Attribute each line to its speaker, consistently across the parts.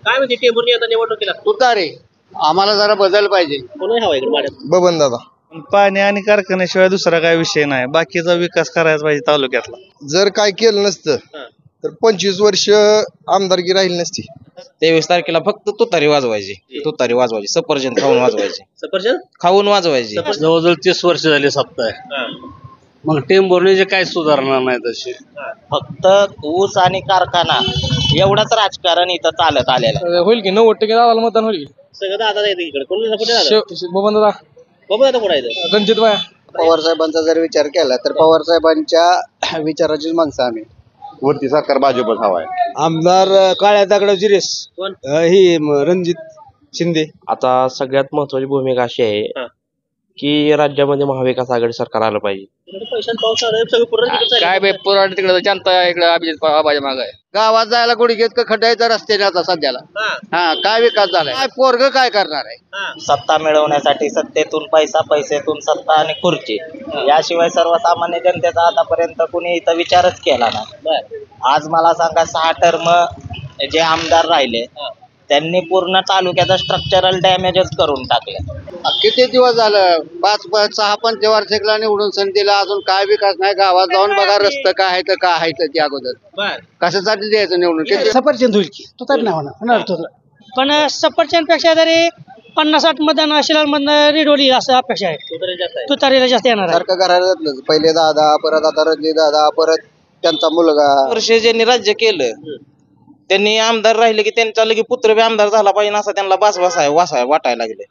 Speaker 1: काय म्हणजे टेंभुर्णी आता निवडणुकीला
Speaker 2: तुतारे आम्हाला जरा बदल पाहिजे.
Speaker 1: कोणी हवा इकडे माड्यात?
Speaker 3: बबन दादा.
Speaker 4: पाणी आणि कारखान्याशिवाय दुसरा काय विषय नाही. बाकीचा विकास करायचा पाहिजे तालुक्यातला.
Speaker 3: जर काय केलं नसतं
Speaker 1: हा.
Speaker 3: तर 25 वर्ष आमदारकी राहिली नसती.
Speaker 2: 23 तारखेला फक्त तुतारी वाजवायची सफरचंद खाऊन वाजवायची
Speaker 4: जवळजवळ 30 वर्ष झाली सत्ता आहे. मग टेंभुर्णीचे काय सुधारणा नाही तशी.
Speaker 2: फक्त ऊस आणि कारखाना एवढंच राजकारण इथं चालत आलेलं.
Speaker 4: होईल की 90% गावाला मतदान होईल.
Speaker 1: सगळं दादा येते इकडे कोणी कुठे दादा
Speaker 4: बबन दादा,
Speaker 1: बाबा दादा कोण आहे
Speaker 4: रणजित बाया.
Speaker 2: पवार साहेबांचा जर विचार केला तर पवार साहेबांच्या विचाराचीच माणसं आम्ही.
Speaker 3: वरती सरकार भाजपच हवाय.
Speaker 4: आमदार काळ्या दगडाची रेस.
Speaker 1: कोण?
Speaker 4: ही रणजित शिंदे.
Speaker 5: आता सगळ्यात महत्वाची भूमिका अशी आहे की राज्यामध्ये महाविकास आघाडी सरकार आलं पाहिजे.
Speaker 1: पैशात पाऊस आला सगळं पूर्ण
Speaker 2: काय पुराण तिकडे जनता इकडे अभिजित बाबाच्या माग आहे. गावात जायला गुडघेत का खड्डायचा रस्त्याने आता सध्याला. हा काय विकास झालाय. काय पोरग काय करणार आहे. सत्ता मिळवण्यासाठी सत्तेतून पैसा, पैसेतून सत्ता आणि खुर्ची, याशिवाय सर्वसामान्य जनतेचा आतापर्यंत कुणी इथं विचारच केला नाही. आज मला सांगा 6 टर्म जे आमदार राहिले त्यांनी पूर्ण तालुक्याचा स्ट्रक्चरल डॅमेजच करून टाकले. किती दिवस झालं 5-6 पंचवार्षिकला निवडून संधीला अजून काय विकास नाही. गावात जाऊन बघा रस्ते काय आहे तर काय आहे ते अगोदर कशासाठी द्यायचं निवडून.
Speaker 6: सफरचंद होईल की तो तर नाही होणार पण सफरचंद पेक्षा तरी 50-60 मतदान आशिलाल मधनं रिडोली असं अपेक्षा आहे. तुतारीला जास्त येणार आहे.
Speaker 2: सारखं घराला पहिले दादा, परत आता रणजित दादा, परत त्यांचा मुलगा. वर्ष ज्यांनी राज्य केलं त्यांनी आमदार राहिले की त्यांचा लगे पुत्र बी आमदार झाला पाहिजे असं त्यांना वाटायला लागले.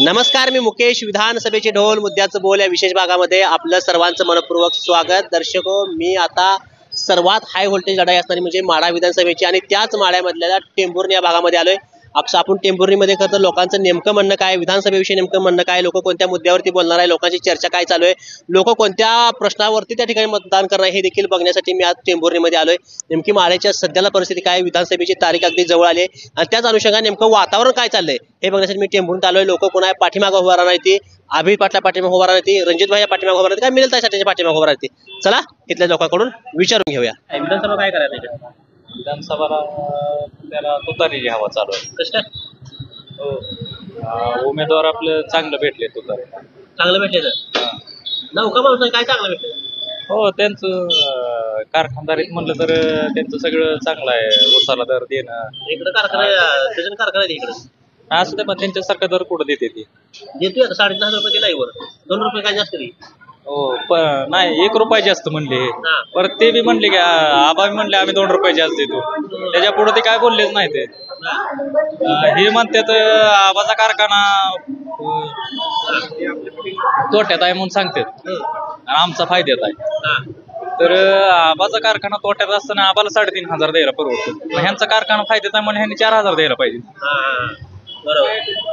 Speaker 1: नमस्कार, मी मुकेश. विधानसभेचे ढोल मुद्द्याचं बोल या विशेष भागामध्ये आपलं सर्वांचं मनपूर्वक स्वागत. दर्शको, मी आता सर्वात हाय व्होल्टेज लढाई असणारी म्हणजे माढा विधानसभेची आणि त्याच माढ्यामधल्या टेंभुर्णी या भागामध्ये आलोय. आपण टेंभुर्णीमध्ये खरं तर लोकांचं नेमकं म्हणणं काय, विधानसभेविषयी नेमकं म्हणणं काय, लोक कोणत्या मुद्द्यावरती बोलणार आहे, लोकांची चर्चा काय चालू आहे, लोक कोणत्या प्रश्नावरती त्या ठिकाणी मतदान करणार हे देखील बघण्यासाठी मी आज टेंभुर्णीमध्ये आलोय. नेमकी माढ्याच्या सध्याला परिस्थिती काय, विधानसभेची तारीख अगदी जवळ आली आणि त्याच अनुषंगाने नेमकं वातावरण काय चाललंय हे बघण्यासाठी मी टेंभुर्णीत आलोय. लोक कोणा पाठीमागं उभा राहणार ती, अभित पाटला पाठीमागं उभा राहणार ती, रणजित भाई पाठीमागं उभा राहणार, काय मिळेल त्याच्या पाठीमागं उभा राहते. चला इथल्या लोकांकडून विचारून घेऊया. विधानसभा काय करायला?
Speaker 4: विधानसभाला त्याला तुतारीची हवा चालू आहे.
Speaker 1: कसं काय?
Speaker 4: उमेदवार आपलं चांगलं भेटले तुतारी.
Speaker 1: चांगलं भेटले तर नौका माणूस काय चांगलं भेटलं?
Speaker 4: हो, त्यांचं कारखानदारीत म्हणलं तर त्यांचं सगळं चांगलं आहे. उसाला दर देणं,
Speaker 1: इकडं कारखाना कारखाना इकडं
Speaker 4: असं ते पण त्यांच्यासारखं दर कुठं देते ती.
Speaker 1: देतोय आता 10.5 रुपये दिला वर 2 रुपये काय जास्त नाही.
Speaker 4: हो नाही, 1 रुपया जास्त म्हणले. परत ते बी म्हणले की आबा म्हणले आम्ही 2 रुपये जास्त देतो. त्याच्या पुढे ते काय बोललेच नाही. ते हे म्हणतात आबाचा कारखाना तोट्यात आहे म्हणून सांगतात आणि आमचा फायद्यात आहे. तर आबाचा कारखाना तोट्यात असताना आबाला 3,500 द्यायला परवडतो. ह्यांचा कारखाना फायद्यात आहे म्हणून ह्यांनी 4,000 द्यायला पाहिजे.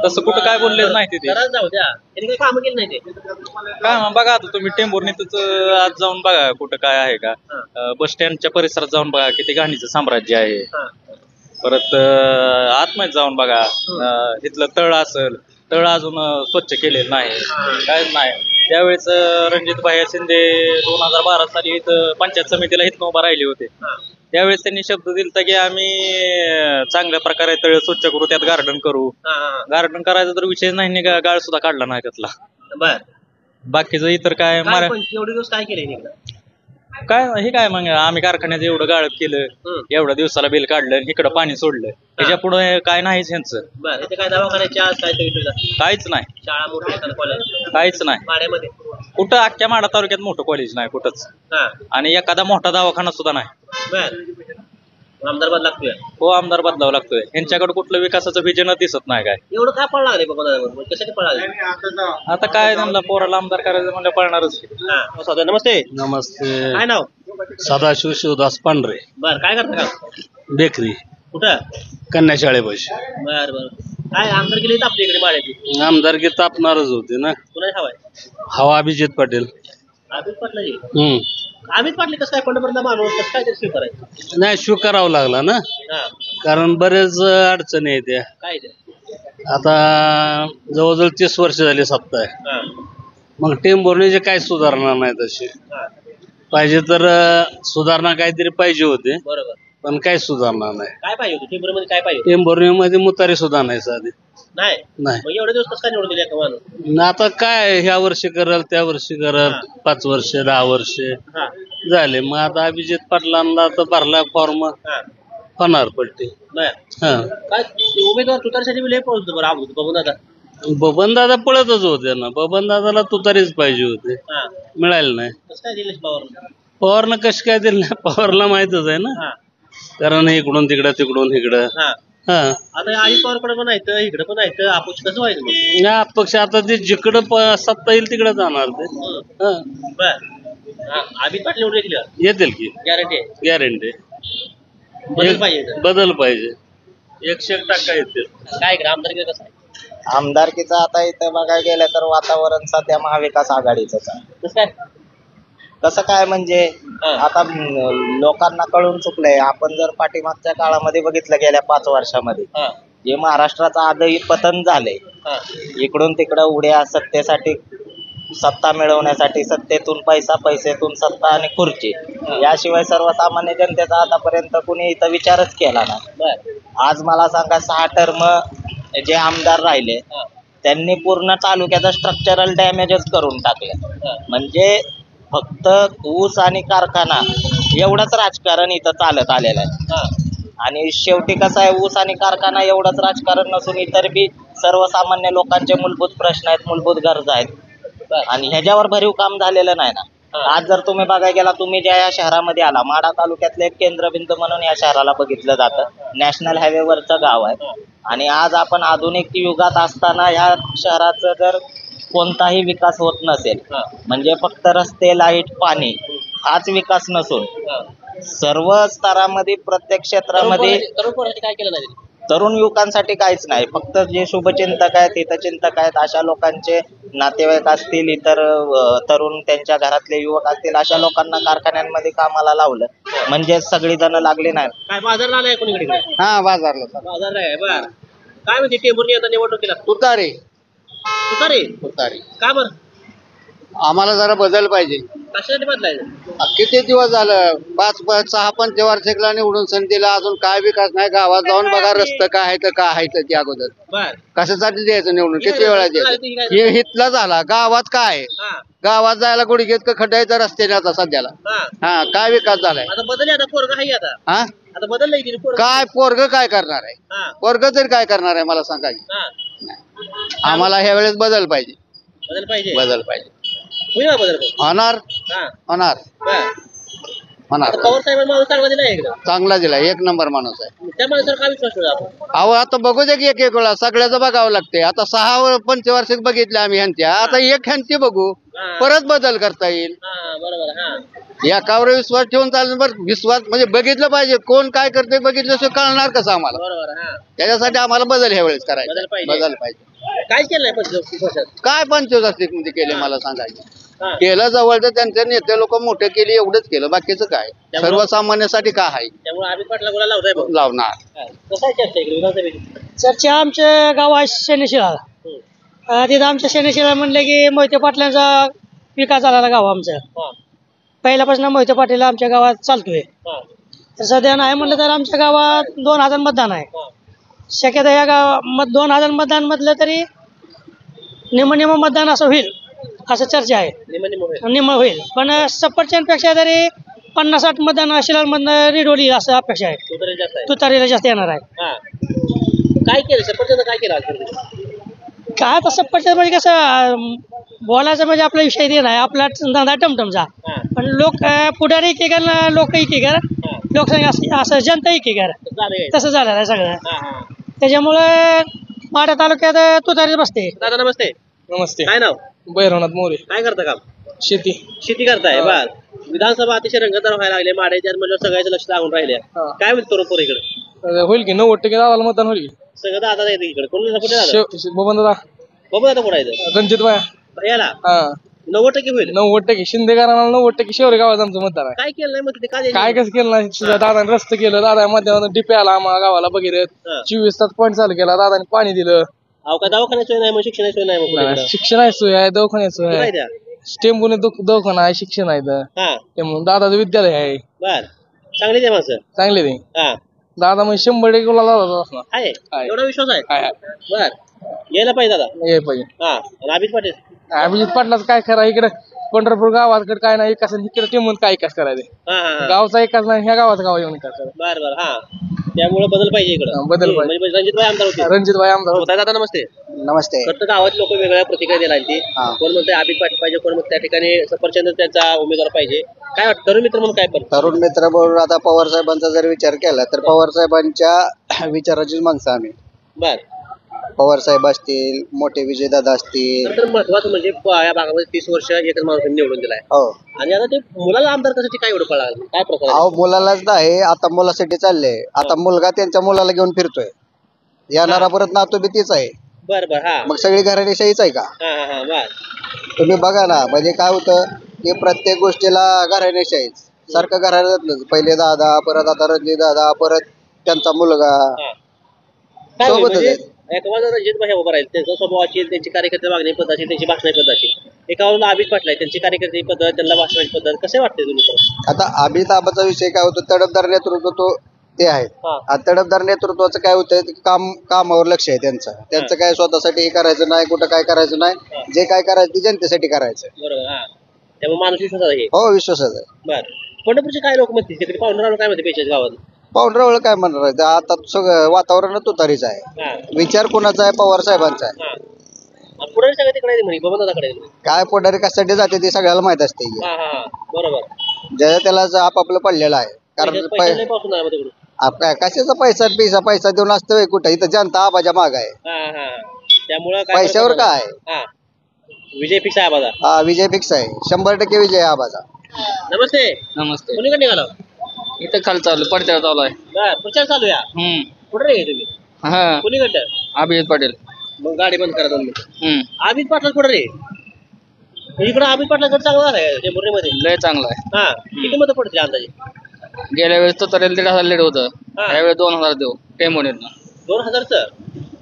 Speaker 4: तसं कुठं काय बोललेच नाही. ते
Speaker 1: काही काम केलं नाही. ते
Speaker 4: काय मग बघा, आता तुम्ही टेंभुर्णीतच आज जाऊन बघा कुठं काय आहे का. बस स्टँडच्या परिसरात जाऊन बघा किती घाणीचं साम्राज्य आहे. परत आतमध्ये जाऊन बघा, इथलं तळ असेल, तळ अजून स्वच्छ केलेलं नाही, काहीच नाही. त्यावेळेस रणजित भाई शिंदे 2012 साली इथं पंचायत समितीला इथं उभा राहिले होते. त्यावेळेस त्यांनी शब्द दिलता की आम्ही चांगल्या प्रकारे तळ स्वच्छ करू, त्यात गार्डन करू. गार्डन करायचा तर विषय नाही, गाळ सुद्धा काढला नाही त्यातला. बाकीचं इतर काय
Speaker 1: एवढे दिवस काय केले
Speaker 4: काय हे काय मग आम्ही कारखान्याचं एवढं गाळप केलं, एवढ्या दिवसाला बिल काढलं, इकडं पाणी सोडलं, त्याच्या पुढे काय नाहीच ह्यांचं.
Speaker 1: काय दवाखान्याच्या
Speaker 4: काहीच नाही,
Speaker 1: शाळा मोठं कॉलेज
Speaker 4: काहीच नाही.
Speaker 1: माड्यामध्ये
Speaker 4: कुठं अख्ख्या माढा तालुक्यात मोठं कॉलेज नाही कुठंच, आणि एखादा मोठा दवाखाना सुद्धा नाही.
Speaker 1: आमदार बदलावा लागतोय.
Speaker 4: हो, आमदार बदलावा लागतोय. यांच्याकडे कुठलं विकासाचं विजन दिसत नाही. काय
Speaker 1: एवढं काय पळ लागले बाबा, कशाने पळ लागले?
Speaker 4: आता काय त्यांना पोराला आमदार करायचं म्हणजे पळणारच.
Speaker 1: नमस्ते.
Speaker 4: नमस्ते.
Speaker 1: काय नाव?
Speaker 4: सदाशिव शिवदास पांढरे.
Speaker 1: बर, काय करता का?
Speaker 4: बेकरी.
Speaker 1: कुठं?
Speaker 4: कन्या शाळेपाशी.
Speaker 1: बर बर. काय आमदार गेले आपल्या इकडे माड्याची?
Speaker 4: आमदारकी तापणारच होते ना.
Speaker 1: कुणाची हवाय?
Speaker 4: हवा अभिजित पाटील.
Speaker 1: अमित पाटलाची? अमित पाटील कसं काय पंढरपूरला माणूस कसं काय स्वीकार करायचं?
Speaker 4: नाही, स्वीकारावं लागला ना, कारण बरेच अडचणी आहेत त्या.
Speaker 1: काय
Speaker 4: आता जवळजवळ 30 वर्ष झाली सत्ता आहे. मग टेंभुर्णीचे काय सुधारणा नाही तशी. पाहिजे तर सुधारणा काहीतरी पाहिजे होते.
Speaker 1: बरोबर.
Speaker 7: पण काही सुधारणार नाही.
Speaker 1: काय पाहिजे होतं टेंभुर्णीमध्ये काय पाहिजे
Speaker 7: टेंभुर्णीमध्ये मुतारी सुद्धा नाही साधी.
Speaker 1: नाही
Speaker 7: नाही.
Speaker 1: मग एवढे दिवस कसं काय निवडून दिले का माणूस
Speaker 7: न आता काय ह्या वर्षी करल त्या वर्षी करल 5 वर्ष 10 वर्ष
Speaker 1: हा
Speaker 7: झाले. मग आता अभिजित पाटलांना तर भरला फॉर्म
Speaker 1: हा
Speaker 7: होणार पडते.
Speaker 1: बर
Speaker 7: हा
Speaker 1: काय उमेदवार तुतारीसाठी लय पळतो बरं आहोत बघून आता
Speaker 7: बबन दादा पळतच होते ना. बबन दादाला तुतारीच पाहिजे होते,
Speaker 1: हा
Speaker 7: मिळाले नाही.
Speaker 1: कसं काय दिलेश पवार
Speaker 7: पवारनं कशी काय दिलं नाही पवारला माहितच आहे ना.
Speaker 1: हा
Speaker 7: कारण इकडून तिकडं तिकडून इकडं.
Speaker 1: हा
Speaker 7: हा
Speaker 1: आता अजित पवारकडे पण आहेत इकडे पण आहेत अपक्ष कसं व्हायचं मग
Speaker 7: या अपक्ष आता ते जिकडं सत्ता येईल तिकडे जाणार ते. हा.
Speaker 1: बर हा अमित पाटील निवडून येतील
Speaker 7: येतील की
Speaker 1: गॅरंटी
Speaker 7: गॅरंटी.
Speaker 1: बदल पाहिजे
Speaker 7: बदल पाहिजे 100% येतील.
Speaker 1: काय इकडे आमदार कसं आहे
Speaker 2: आमदारकीचं आता इथं बघायला गेलं तर वातावरण सध्या महाविकास आघाडीचंच आहे.
Speaker 1: कसं काय
Speaker 2: कसं काय म्हणजे
Speaker 1: हा.
Speaker 2: आता लोकांना कळून चुकलंय. आपण जर पाठीमागच्या काळामध्ये बघितलं गेल्या 5 वर्षामध्ये
Speaker 1: हा
Speaker 2: जे महाराष्ट्राचं आजही पतन झालंय,
Speaker 1: हा
Speaker 2: इकडून तिकडं उड्या सत्तेसाठी सत्ता मिळवण्यासाठी, सत्तेतून पैसा पैसेतून सत्ता आणि खुर्ची, याशिवाय सर्वसामान्य जनतेचा आतापर्यंत कुणी इथं विचारच केला नाही.
Speaker 1: बर
Speaker 2: आज मला सांगा 6 टर्म जे आमदार राहिले
Speaker 1: हा
Speaker 2: त्यांनी पूर्ण तालुक्याचं स्ट्रक्चरल डॅमेजच करून टाकले. म्हणजे फक्त ऊस आणि कारखाना एवढंच राजकारण इथं चालत आलेलं आहे.
Speaker 1: हा
Speaker 2: आणि शेवटी कसं आहे, ऊस आणि कारखाना एवढंच राजकारण नसून इतर बी सर्वसामान्य लोकांचे मूलभूत प्रश्न आहेत, मूलभूत गरजा आहेत. आणि ह्याच्यावर भरीव काम झालेलं नाही ना. आज जर तुम्ही बघायला गेला, तुम्ही ज्या या शहरामध्ये आला, माढा तालुक्यातलं एक केंद्रबिंदू म्हणून या शहराला बघितलं जातं. नॅशनल हायवेवरचं गाव आहे. आणि आज आपण आधुनिक युगात असताना ह्या शहराचं जर कोणताही विकास होत नसेल, म्हणजे फक्त रस्ते लाईट पाणी हाच विकास नसून सर्व स्तरामध्ये प्रत्येक क्षेत्रामध्ये
Speaker 1: तरुण पोरांसाठी काय केलं नाही
Speaker 2: तरुण युवकांसाठी काहीच नाही. फक्त जे शुभचिंतक आहेत, हितचिंतक आहेत, अशा लोकांचे नातेवाईक असतील, इतर तरुण त्यांच्या घरातले युवक असतील, अशा लोकांना कारखान्यांमध्ये कामाला लावलं म्हणजे सगळी जण लागली नाही.
Speaker 1: काय बाजारला आलाय कोणीकडे
Speaker 2: हा बाजारला
Speaker 1: बाजार आहे बर काय म्हणते टेंभुर्णी आता निवडणुकीला
Speaker 2: तुतारी
Speaker 1: तुतारी
Speaker 2: तुतारी.
Speaker 1: का बरं
Speaker 2: आम्हाला जरा बदल पाहिजे.
Speaker 1: कशासाठी बदलायचं
Speaker 2: किती दिवस झालं 5-6 पंचवार्षिकला निवडून संधीला अजून काय विकास नाही. गावात जाऊन बघा रस्ते काय आहे तर काय आहे तर ते अगोदर
Speaker 1: बर
Speaker 2: कशासाठी द्यायचं निवडून, किती वेळा द्यायचं. हे हितला झाला. गावात काय आहे?
Speaker 1: हा
Speaker 2: गावात जायला गुडघेत का खड्ड्याचा रस्त्याने आता सध्याला.
Speaker 1: हा
Speaker 2: हा काय विकास झालाय?
Speaker 1: आता बदल आता पोरग आहे आता
Speaker 2: हा
Speaker 1: आता बदललंय की पोरग
Speaker 2: काय पोरग काय करणार आहे?
Speaker 1: हा
Speaker 2: पोरग तरी काय करणार आहे मला सांगा की.
Speaker 1: हा
Speaker 2: आम्हाला ह्या वेळेस बदल पाहिजे.
Speaker 1: बदल पाहिजे
Speaker 2: बदल पाहिजे.
Speaker 1: होईल ना बदल पण?
Speaker 2: होणार
Speaker 1: हा
Speaker 2: होणार
Speaker 1: बर
Speaker 2: होणार.
Speaker 1: आता पवार साहेब माणूस चांगला दिला आहे एकदा
Speaker 2: चांगला दिला. 1 नंबर माणूस आहे.
Speaker 1: त्या माणसावर काय विश्वास ठेवू आपण
Speaker 2: अहो आता बघू दे की एक वेळा सगळ्याचं बघावं लागते. आता 6 पंचवार्षिक बघितले आम्ही ह्यांच्या, आता एक ह्यांची बघू,
Speaker 1: हा.
Speaker 2: परत बदल करता येईल.
Speaker 1: हा बरोबर हा
Speaker 2: एकावर विश्वास ठेवून चालेल. बरं विश्वास म्हणजे बघितलं पाहिजे कोण काय करते, बघितल्याशिवाय कळणार कसं आम्हाला.
Speaker 1: बरोबर हा
Speaker 2: त्याच्यासाठी आम्हाला बदल ह्या वेळेस करायचा.
Speaker 1: बदल पाहिजे.
Speaker 2: बदल पाहिजे.
Speaker 1: काय केलं नाही पण वर्षात
Speaker 2: काय पंचवार्षिक मध्ये केले मला सांगायचं.
Speaker 1: हा
Speaker 2: केलं जवळचं त्यांचे नेते लोक मोठे केले एवढंच केलं, बाकीचं काय सर्वसामान्यासाठी काय आहे
Speaker 1: त्यामुळे आम्ही पाटला गुला लावताय बघ
Speaker 2: लावणार.
Speaker 1: कसं आहे चर्चा इकडे विधानसभेची
Speaker 6: चर्चा आमच्या गावात शनिशिळा तिथं आमच्या शनिशिळा म्हणलं की मोहिते पाटलांचा विकास झाला गाव आमचा.
Speaker 1: हा
Speaker 6: पहिल्यापासून मोहिते पाटील आमच्या गावात चालतोय.
Speaker 1: हा
Speaker 6: तर सध्या नाही म्हणलं तर आमच्या गावात 2000 मतदान आहे.
Speaker 1: हा
Speaker 6: शक्यता या गावात 2000 मतदान म्हटलं तरी निम मतदान असं होईल असं चर्चा आहे. निम होईल पण सफरचंदपेक्षा तरी 50-60 मतदान शिलाल मधनं रिडोली असं अपेक्षा आहे.
Speaker 1: तुतारी जास्त आहे
Speaker 6: तुतारीला जास्त येणार आहे.
Speaker 1: हा काय केलं सफरचंद काय केलं आज
Speaker 6: काय आता सफरचंद म्हणजे कसं बोलायचं म्हणजे आपला विषय ते नाही, आपला धंदा टमटमचा.
Speaker 1: हा
Speaker 6: पण लोक पुढारी एकेकर लोक एकेकर
Speaker 1: हा
Speaker 6: लोकसंख्या असं जनता एकेकर
Speaker 1: झालं
Speaker 6: तसं झालेलं आहे सगळं.
Speaker 1: हा हा
Speaker 6: त्याच्यामुळे माढा तालुक्यात तुतारी बसते.
Speaker 1: दादा नमस्ते
Speaker 5: नमस्ते.
Speaker 1: काय नाव
Speaker 5: भैरवनाथ मोरे.
Speaker 1: काय करता काम
Speaker 5: शेती.
Speaker 1: शेती करताय बर विधानसभा अतिशय रंगतदार व्हायला लागले माड्याच्या म्हणजे सगळ्याचं लक्ष लागून राहिले काय म्हणतो तरुण पोर इकडे
Speaker 5: होईल की 90% दादाला मतदान होईल की.
Speaker 1: सगळं दादा येते इकडे कोण कुठे दादा
Speaker 5: बबन दादा
Speaker 1: बाबा दादा कुठे आहे
Speaker 5: रणजित बाया
Speaker 1: याला
Speaker 5: हा
Speaker 1: 90% होईल
Speaker 5: 90% शिंदेकरांना 90% शेवरे गावात आमचं मतदान आहे.
Speaker 1: काय केलं नाही मग ते काय
Speaker 5: काय कसं केलं नाही सुद्धा दादाने रस्ते केलं, दादा माध्यमातून डिपे आला आम्हाला गावाला बघिरत 24 तास पॉईंट चालू केला, दादाने पाणी दिलं.
Speaker 1: अहो काय दवाखान्याची सोय नाही मग शिक्षणाची सोय नाही मग कुठे
Speaker 5: शिक्षणाची सोय आहे, दवाखान्याची सोय आहे,
Speaker 1: द्या
Speaker 5: टेंबूने दवाखाना आहे, शिक्षण आहे इथं.
Speaker 1: हा
Speaker 5: त्यामुळे दादाचं विद्यालय आहे.
Speaker 1: बर चांगली ते माणसं
Speaker 5: चांगले ते
Speaker 1: हा
Speaker 5: दादा म्हणजे 100% गुलाल असणार.
Speaker 1: आहे
Speaker 5: आहे.
Speaker 1: एवढा विश्वास आहे
Speaker 5: आहे, आहे.
Speaker 1: बर यायला पाहिजे दादा
Speaker 5: हे पाहिजे.
Speaker 1: हा आणि अभित पाटील
Speaker 5: अभिजित पाटलाच काय करा इकडे पंढरपूर गावाकडे काय नाही एकाच इकडे टिमून काय एकाच करायचं
Speaker 1: हा हा
Speaker 5: गावचा एकाच नाही ह्या गावाचा गाव येऊन एकाच करायचं.
Speaker 1: बर बर हा त्यामुळे बदल पाहिजे इकडं
Speaker 5: बदल पाहिजे.
Speaker 1: म्हणजे रणजित भाई आमदार होते
Speaker 5: रणजित भाई आमदार
Speaker 1: होता दादा नमस्ते
Speaker 2: नमस्ते.
Speaker 1: फक्त गावात लोक वेगळ्या प्रतिक्रिया दिला ती कोण म्हणते अभित पाटील पाहिजे कोण म्हणते त्या ठिकाणी सफरचंद त्यांचा उमेदवार पाहिजे काय वाटतं तरुण मित्र म्हणून काय पण
Speaker 2: तरुण मित्र म्हणून आता पवार साहेबांचा जर विचार केला तर पवार साहेबांच्या विचाराचीच माणसं आम्ही.
Speaker 1: बर
Speaker 2: पवार साहेब असतील, मोठे विजयदादा असतील.
Speaker 1: तर महत्वाचं म्हणजे या भागामध्ये 30 वर्ष एकच माणूस निवडून दिलाय
Speaker 2: हो.
Speaker 1: आणि आता ते मुलाला आमदार कशाची काय एवढं पळा काय प्रकार आहे?
Speaker 2: अहो मुलालाच नाही आता मुलासाठी चाललंय. आता मुलगा त्यांच्या मुलाला घेऊन फिरतोय. येणारा परत नातू बी तीच आहे.
Speaker 1: बर बर हा
Speaker 2: मग सगळी घराणेशाहीच आहे का?
Speaker 1: हा हा हा बर
Speaker 2: तुम्ही बघा ना म्हणजे काय होतं की प्रत्येक गोष्टीला घराणेशाहीच सारखं घराण्यातलं पहिले दादा परत आता रणजित दादा परत त्यांचा मुलगा
Speaker 1: काय होईल
Speaker 2: सोबतच
Speaker 1: म्हणजे
Speaker 2: आहेत.
Speaker 1: एका बाजूला रणजित भाई उभं राहील त्यांचा स्वभावाची त्यांची कार्यकर्ते वागण्याची पद्धत असेल त्यांची भाषणाची पद्धत असेल एका बाजूला अभित पाटील आहे त्यांची कार्यकर्ते पद्धत त्यांना भाषणाची पद्धत कसे वाटते तुम्ही सर?
Speaker 2: आता अभिताभाचा विषय काय होतो तडफदार नेतृत्व तो ते आहे.
Speaker 1: हा.
Speaker 2: आणि तडफदार नेतृत्वाचं काय होतं कामावर लक्ष आहे त्यांचं काय स्वतःसाठी हे करायचं नाही कुठं काय करायचं नाही जे काय करायचं ते जनतेसाठी करायचं.
Speaker 1: बरोबर हा त्यामुळे माणूस विश्वास आहे
Speaker 2: हो विश्वासाच आहे.
Speaker 1: बर पंढरपूरचे काय लोक म्हणतील तिकडे पाहुणराव काय म्हणते पेशाच्या गावात
Speaker 2: पाहुणरावळ काय म्हणणार आहे? आता सगळं वातावरण तुतारीच आहे.
Speaker 1: हा
Speaker 2: विचार कोणाचा आहे पवार साहेबांचा आहे.
Speaker 1: हा पुढे सगळे तिकडे म्हणे बबन दादाकडे
Speaker 2: काय पुढारी कशासाठी जाते ते सगळ्याला माहित असते.
Speaker 1: हा हा बरोबर
Speaker 2: ज्याला त्याला आपापलं पडलेलं आहे. कारण
Speaker 1: पैसे नाही पासून आहे तिकडून
Speaker 2: कशाचा पैसा देऊन असतं कुठं इथं जनता आबाच्या माग आहे.
Speaker 1: हा हा त्यामुळं
Speaker 2: पैशावर काय
Speaker 1: हा विजय फिक्स आहे बाबा
Speaker 2: हा विजय फिक्स आहे 100% विजय आहे आबाचा.
Speaker 1: नमस्ते
Speaker 5: नमस्ते.
Speaker 1: कोणीकडे निघाला
Speaker 5: इथं खाली चालू पडत्यावर चालू आहे.
Speaker 1: बर प्रचार चालू या कुठे रे तुम्ही
Speaker 5: हा
Speaker 1: कोणीकडं
Speaker 5: अभिजित पाटील.
Speaker 1: मग गाडी बंद करा 2 मिनिटं अभित पाटला कुठे रे इकडं अभित पाटला गड चांगला आहे टेंभुर्णीमध्ये
Speaker 5: लय चांगला आहे.
Speaker 1: हा किती मतं पडतील अंदाजे
Speaker 5: गेल्या वेळेस तो तरी 1,500 लीड होतं.
Speaker 1: हा.
Speaker 5: यावेळेस 2,000 देऊ टेंबोनीतनं
Speaker 1: 2000चं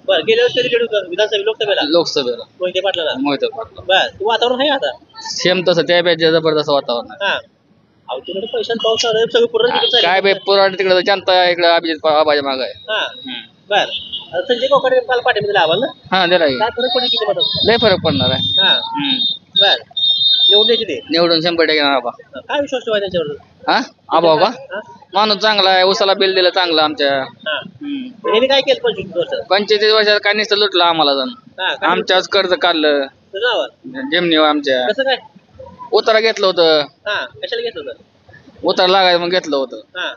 Speaker 1: बर गेल्या वर्षी तरी होतं विधानसभा लोकसभेला
Speaker 5: लोकसभेला
Speaker 1: मोहिते पाटलाला
Speaker 5: मोहिते पाटला.
Speaker 1: बर तू वातावरण आहे आता
Speaker 5: सेम तसं त्या बॅच जबरदस्त वातावरण आहे.
Speaker 1: हा अहो तिकडे पैशात पाऊस आला सगळं पूर्ण तिकडे चाललंय.
Speaker 5: काय बे पुराण तिकडे जनता इकडे अभिजित आबाच्या माग आहे.
Speaker 1: हा बर संजय कोकाटे काल पाठीमध्ये लावाल ना
Speaker 5: हा दिला की.
Speaker 1: काय फरक पडेल किती मतं
Speaker 5: लय फरक पडणार आहे.
Speaker 1: हा बर निवडून यायची ते
Speaker 5: निवडून 100% आबा.
Speaker 1: काय विश्वास ठेवायचा त्यांच्यावर
Speaker 5: हा आबा का
Speaker 1: हा?
Speaker 5: माणूस चांगला आहे उसाला बिल दिलं चांगलं आमच्या.
Speaker 1: हा यांनी काय केलं 25 वर्ष
Speaker 5: 25 वर्षात काय नुसतं लुटलं आम्हाला जाऊन
Speaker 1: हा काय
Speaker 5: आमच्याच कर्ज काढलं
Speaker 1: तुझं नाव
Speaker 5: जेमनी आमच्या
Speaker 1: कसं काय
Speaker 5: उतारा घेतलं होतं.
Speaker 1: हा कशाला घेतलं होतं
Speaker 5: उतारा लागायचं मग घेतलं होतं.
Speaker 1: हा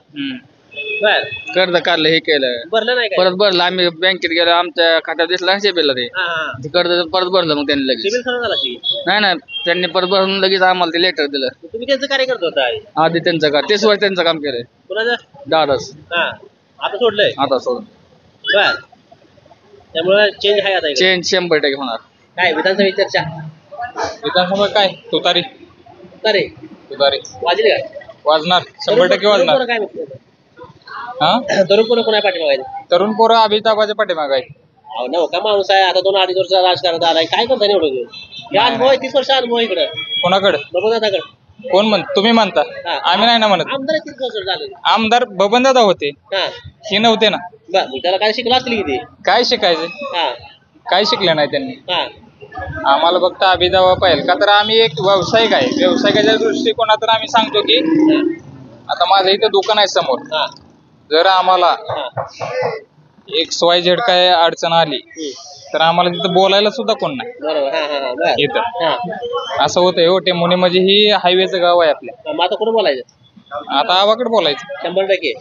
Speaker 1: बर
Speaker 5: कर्ज काढलं हे केलं
Speaker 1: भरलं नाही काय
Speaker 5: परत भरलं आम्ही बँकेत गेलो आमच्या खात्यात दिसला बिल ते
Speaker 1: हा हा
Speaker 5: ते कर्ज परत भरलं मग त्यांनी लगेच.
Speaker 1: सिबिल खरं झाला की
Speaker 5: नाही त्यांनी परत भरून लगेच आम्हाला ते लेटर दिलं.
Speaker 1: तुम्ही त्यांचं कार्य करत होता
Speaker 5: आधी त्यांचं का 30 वर्ष त्यांचं काम केलंय
Speaker 1: कुणाचं
Speaker 5: दादाच
Speaker 1: हा आता सोडलंय
Speaker 5: आता सोडून
Speaker 1: बर त्यामुळे चेंज आहे आता इकडे.
Speaker 5: चेंज 100% होणार.
Speaker 1: काय विधानसभा चर्चा
Speaker 4: विधानसभा काय तुतारी
Speaker 1: अरे
Speaker 4: तुतारी
Speaker 1: वाजली काय
Speaker 4: वाजणार 100% वाजणार.
Speaker 1: तरुण काय म्हणतो
Speaker 4: हा
Speaker 1: तरुण कोण कोणा पाठी बघायचं
Speaker 4: तरुण पोरं अभिताभाच्या पाठीमाग आहे.
Speaker 1: अहो नव का माणूस आहे आता 2-2.5 वर्ष राजकारणात आलाय काय करता निवडून या अनुभव आहे 30 वर्ष अनुभव आहे इकडं
Speaker 4: कोणाकडे
Speaker 1: बबनदादाकडे
Speaker 4: कोण तुम्ही म्हणता
Speaker 1: हा.
Speaker 4: आम्ही नाही ना म्हणत.
Speaker 1: आमदार 30 वर्ष झालं
Speaker 4: आमदार बबनदादा होते
Speaker 1: हा
Speaker 4: हे नव्हते ना.
Speaker 1: बर मग त्याला काय शिकला असतील किती
Speaker 4: काय शिकायचं
Speaker 1: हा
Speaker 4: काय शिकले नाही त्यांनी.
Speaker 1: हा
Speaker 4: आम्हाला फक्त अभिदावा पाहिजे का तर आम्ही एक व्यावसायिक आहे. व्यावसायिकाच्या दृष्टिकोनातून आम्ही सांगतो की आता माझं इथं दुकान आहे समोर.
Speaker 1: हा
Speaker 4: जर आम्हाला
Speaker 1: हा
Speaker 4: XYZ काय अडचण आली तर आम्हाला तिथं बोलायला सुद्धा कोण नाही
Speaker 1: बरोबर हा हा हा बर
Speaker 4: इथं.
Speaker 1: हा
Speaker 4: असं होतंय हो टेंभुर्णी म्हणजे ही हायवेचं गाव आहे आपल्या.
Speaker 1: मग आता कोण बोलायचं
Speaker 4: आता आवाकडे बोलायचं
Speaker 1: 100%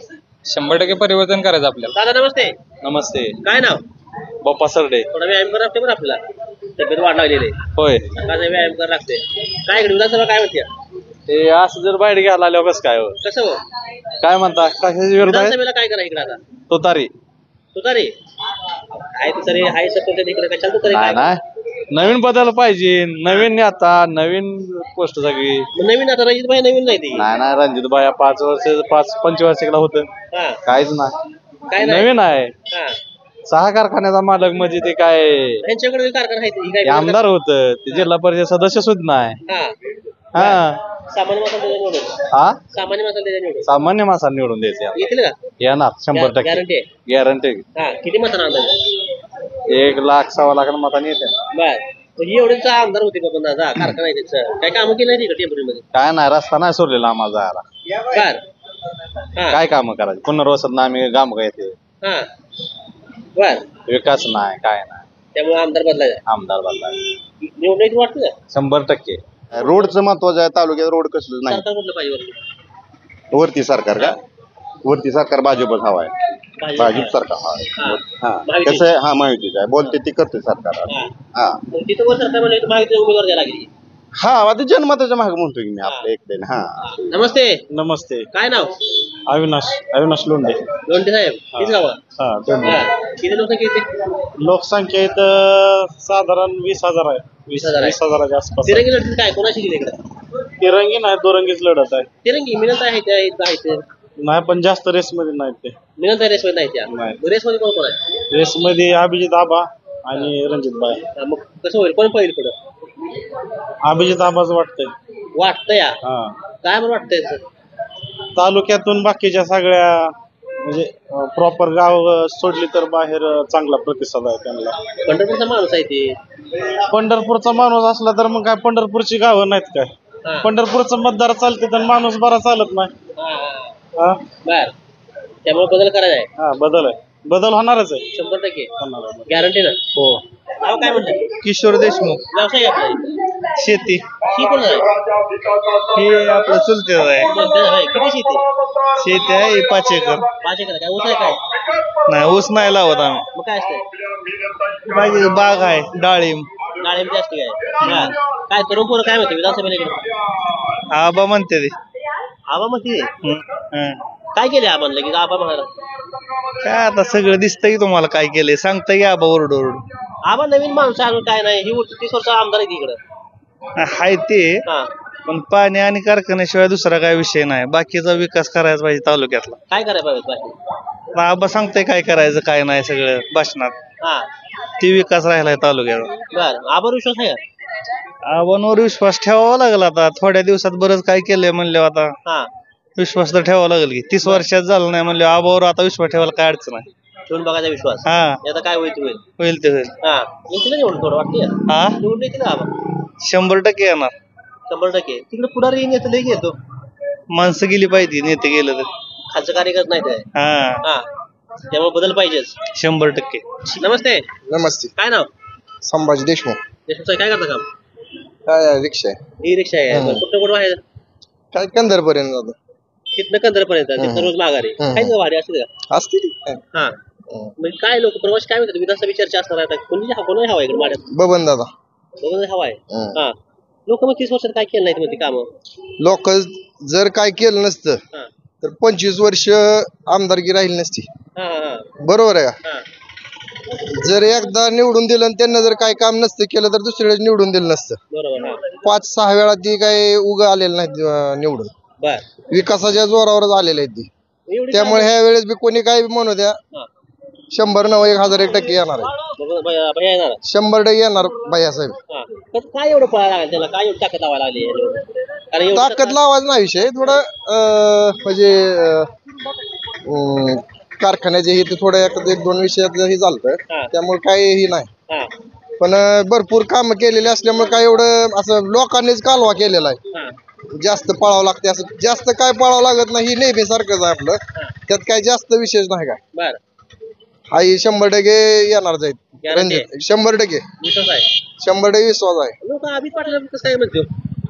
Speaker 4: 100% परिवर्तन करायचं आपल्याला.
Speaker 1: दादा नमस्ते
Speaker 3: नमस्ते
Speaker 1: काय नाव
Speaker 3: बाप्पा सरडे.
Speaker 1: थोडा व्यायाम करावं लागते बरं आपल्याला तब्येत वाढ लागलेली आहे.
Speaker 3: होय
Speaker 1: सकाळचा व्यायाम करावं लागते काय इकडे विधानसभा काय म्हणते
Speaker 3: ते असं जर बाहेर घ्यायला आल्यावर कसं काय हो
Speaker 1: कसं हो
Speaker 3: काय म्हणता कशाची विरोध आहे
Speaker 1: विधानसभेला काय करा इकडे आता
Speaker 3: तुतारी
Speaker 1: तुतारी आहे तुतारी आहे सरपंच इकडे कशाला तुतारी
Speaker 3: नाही
Speaker 1: काय
Speaker 3: नाही नवीन बदल पाहिजे नवीन नेता नवीन पोस्ट सगळी.
Speaker 1: मग नवीन आता रणजित भाई नवीन नाही ती
Speaker 3: नाही नाही रणजित भाई 5 वर्ष 5-25 होतं
Speaker 1: हा
Speaker 3: काहीच नाही
Speaker 1: काय नाही
Speaker 3: नवीन आहे.
Speaker 1: हा
Speaker 3: 6 कारखान्याचा मालक म्हणजे ते काय
Speaker 1: त्यांच्याकडे कारखाना आहे ती
Speaker 3: ते
Speaker 1: काय
Speaker 3: आमदार होतं ते जिल्हा परिषद सदस्य सुद्धा नाही.
Speaker 1: हा सामान्य माणसाला त्याच्या निवडून सामान्य माणसाला त्याच्या निवडून
Speaker 3: सामान्य माणसाला निवडून द्यायचे
Speaker 1: येतील का
Speaker 3: येणार 100%
Speaker 1: गॅरंटी आहे
Speaker 3: गॅरंटी
Speaker 1: हा किती मतांना अंदाज
Speaker 3: 1 लाख 1.25 लाख मतांनी येते
Speaker 1: बर ही एवढेच आमदार होते बाबा दादा कारखाना आहे त्याचं काय कामं केलं नाही तिकडे टेंभुर्णीमध्ये
Speaker 3: काय नाही रस्ता नाही सोडलेला आम्हाला जायला
Speaker 1: बर हा
Speaker 3: काय काम करायचे पुनर्वसन आम्ही काम काय येते
Speaker 1: हा बर
Speaker 3: विकास नाही काय नाही
Speaker 1: त्यामुळे आमदार बदलायचा
Speaker 3: आमदार बदलायचे
Speaker 1: निवडून येईल वाटतं का
Speaker 3: 100%
Speaker 2: रोडचं महत्वाचं आहे तालुक्यात रोड कसलं नाही
Speaker 1: सरकार कुठलं पाहिजे वरती?
Speaker 2: वरती सरकार का वरती सरकार भाजपच हवा आहे भाजप सरकार हवा आहे हा
Speaker 1: महायुती.
Speaker 2: कसं आहे हा माहितीच आहे बोलते ती करते सरकार
Speaker 1: हा.
Speaker 2: हा
Speaker 1: मग तिथं वर सरकार म्हणजे माहिती उमेदवार द्यायला लागली
Speaker 2: हा आता जनमताच्या मागे म्हणतोय की मी आपल्या एकटे हा
Speaker 1: नमस्ते
Speaker 3: नमस्ते
Speaker 1: काय नाव
Speaker 3: अविनाश लोंढे
Speaker 1: लोंढे साहेब किती गाव किती लोकसंख्या येते
Speaker 3: लोकसंख्या इथं साधारण 20,000 आहे
Speaker 1: 20,000 आहे.
Speaker 3: 20,000च्या आसपास
Speaker 1: तिरंगी लढत काय कोणाशी गेली इकडे
Speaker 3: तिरंगी नाही दोरंगीच लढत आहे
Speaker 1: तिरंगी मिळत आहे त्या आहेत
Speaker 3: नाही पण जास्त रेस मध्ये नाही ते
Speaker 1: मिळत रेस मध्ये नाही त्या
Speaker 3: नाही.
Speaker 1: रेस मध्ये कोण कोण आहे
Speaker 3: रेस मध्ये अभिजित आबा आणि रणजित बाई
Speaker 1: हा, मग कसं होईल कोण पहिल पुढं
Speaker 3: अभिजित आबाच वाटतंय
Speaker 1: वाटतं या
Speaker 3: हा
Speaker 1: काय बरं वाटतंय याचं?
Speaker 3: तालुक्यातून बाकीच्या सगळ्या म्हणजे प्रॉपर गाव सोडली तर बाहेर चांगला प्रतिसाद आहे त्यांना
Speaker 1: पंढरपूरचा माणूस आहे ते
Speaker 3: पंढरपूरचा माणूस असला तर मग काय पंढरपूरची गावं नाहीत काय
Speaker 1: हा.
Speaker 3: पंढरपूरचं मतदार चालते तर माणूस बरा चालत नाही
Speaker 1: हा, हा.
Speaker 3: हा
Speaker 1: बर त्यामुळे बदल करायचा आहे
Speaker 3: हा बदल होणारच आहे
Speaker 1: 100% गॅरंटी ना
Speaker 3: हो
Speaker 1: नाव काय म्हणतात
Speaker 3: किशोर देशमुख
Speaker 1: व्यवसाय आहे आपला
Speaker 3: शेती
Speaker 1: ही कोण आहे
Speaker 3: हे आपलं चुलते आहे
Speaker 1: किती शेती
Speaker 3: शेती आहे 5 एकर
Speaker 1: 5 एकर काय ऊस आहे काय
Speaker 3: नाही ऊस नाही लावत आम्ही
Speaker 1: मग काय असतंय
Speaker 3: बाकी बाग आहे डाळिंब
Speaker 1: डाळिंब जास्त काय बर. काय तरुण पोरं काय म्हणते विधानसभेला इकडे
Speaker 3: आबा म्हणते ते
Speaker 1: आबा म्हणते काय केले आबांना की आबा म्हणाला
Speaker 3: काय आता सगळं दिसतंय की तुम्हाला काय केलंय सांगता की आबा ओरड
Speaker 1: आबा नवीन माणसं अजून काय नाही ही 30 वर्ष आमदार आहे इकडं
Speaker 3: हाय ते
Speaker 1: हा
Speaker 3: पण पाणी आणि कारखान्याशिवाय दुसरा काय विषय नाही बाकीचा विकास करायचा पाहिजे तालुक्यातला
Speaker 1: काय करायला पाहिजे बाकी
Speaker 3: आबा सांगताय काय करायचं काय नाही सगळं भाषणात
Speaker 1: हा
Speaker 3: ते विकास राहिलाय तालुक्यात
Speaker 1: बर आबावर विश्वास आहे का?
Speaker 3: आबांवर विश्वास ठेवावा लागला आता थोड्या दिवसात बरंच काय केलंय म्हणल्यावर आता
Speaker 1: हा
Speaker 3: विश्वास तर ठेवावा लागेल की 30 वर्षात झालं नाही म्हणलं आबावर आता विश्वास ठेवायला काय अडचण आहे
Speaker 1: ठेवून बघायचा विश्वास
Speaker 3: हा
Speaker 1: आता काय होईल ते होईल
Speaker 3: होईल ते होईल
Speaker 1: हा येतील निवडून थोडं वाटते
Speaker 3: हा
Speaker 1: निवडून येतील आबा
Speaker 3: 100% येणार
Speaker 1: 100% तिकडे पुढारी येतो लई घेतो
Speaker 3: माणसं गेली पाहिजे नेते गेलं तर
Speaker 1: खालचं कार्यकर्ता नाही ते
Speaker 3: हा
Speaker 1: हा त्यामुळे बदल पाहिजेच
Speaker 3: 100%
Speaker 1: नमस्ते
Speaker 2: नमस्ते
Speaker 1: काय नाव
Speaker 2: संभाजी देशमुख
Speaker 1: देशमुख साहेब काय करता काम
Speaker 2: काय रिक्षा आहे
Speaker 1: ई रिक्षा आहे कुठं आहे
Speaker 2: काय कंदर पर्यंत जातो
Speaker 1: तिथनं कंदरपर्यंत तिथनं रोज माघारी काय का भारी असते का
Speaker 2: असते ती
Speaker 1: हा म्हणजे काय लोक प्रवास काय म्हणतात विधानसभा चर्चा असणार आहे आता कोणी हवा इकडे माड्यात
Speaker 2: बबन दादा
Speaker 1: दोघं हवा आहे हा लोक मग 30 वर्षात काय केलं नाही मध्ये काम
Speaker 2: लोक जर काय केलं नसतं
Speaker 1: हा
Speaker 2: तर 25 वर्ष आमदारकी राहिली नसती
Speaker 1: हा हा
Speaker 2: बरोबर आहे का
Speaker 1: हा
Speaker 2: जर एकदा निवडून दिलं आणि त्यांना जर काय काम नसतं केलं तर दुसऱ्या निवडून दिलं नसतं
Speaker 1: बरोबर हा
Speaker 2: 5-6 वेळा ती काय उगा आलेलं नाही निवडून
Speaker 1: बर
Speaker 2: विकासाच्या जोरावरच आलेले आहेत ती
Speaker 1: एवढी
Speaker 2: त्यामुळे ह्या वेळेस बी कोणी काय बी म्हणू द्या
Speaker 1: हा
Speaker 2: 100 न 1001% येणार आहे
Speaker 1: भैया येणार
Speaker 2: 100% येणार भैया साहेब
Speaker 1: हा तर काय एवढं पळायला लागेल त्याला काय एवढी ताकद लावायला लागली कारण एवढं
Speaker 2: ताकद लावायचा नाही विषय थोडं म्हणजे कारखान्याचे हे थोडं 1-2 विषयात हे चालतं
Speaker 1: हा.
Speaker 2: त्यामुळे काही नाही
Speaker 1: हा
Speaker 2: पण भरपूर काम केलेले असल्यामुळे काय एवढं असं लोकांनीच कालवा केलेला आहे
Speaker 1: हा
Speaker 2: जास्त पळावं लागते असं जास्त काय पळावं लागत नाही नेहमी सारखंच आहे आपलं त्यात काय जास्त विशेष नाही काय
Speaker 1: बर
Speaker 2: हाही 100% येणार जाईल
Speaker 1: Guarantee आहे.
Speaker 2: 100%
Speaker 1: विश्वास आहे
Speaker 2: 100% विश्वास आहे
Speaker 1: लोक अभित पाटील कसं काय म्हणतो